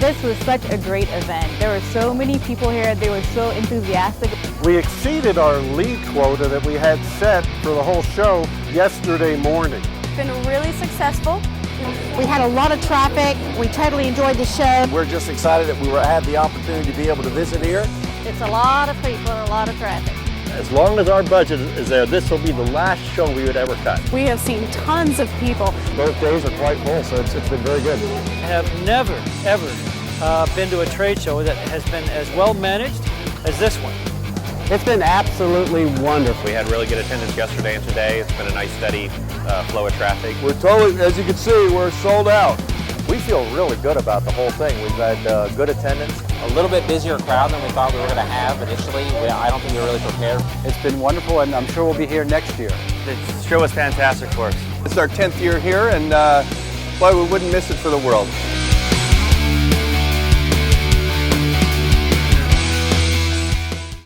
This was such a great event. There were so many people here. They were so enthusiastic. We exceeded our lead quota that we had set for the whole show yesterday morning. It's been really successful. We had a lot of traffic. We totally enjoyed the show. We're just excited that we had the opportunity to be able to visit here. It's a lot of people and a lot of traffic. As long as our budget is there, this will be the last show we would ever cut. We have seen tons of people. Both days are quite full, so it's been very good. I have never, ever been to a trade show that has been as well managed as this one. It's been absolutely wonderful. We had really good attendance yesterday and today. It's been a nice steady flow of traffic. We're totally, as you can see, we're sold out. We feel really good about the whole thing. We've had good attendance. A little bit busier crowd than we thought we were going to have initially. I don't think we were really prepared. It's been wonderful, and I'm sure we'll be here next year. The show was fantastic for us. It's our 10th year here, and boy, we wouldn't miss it for the world.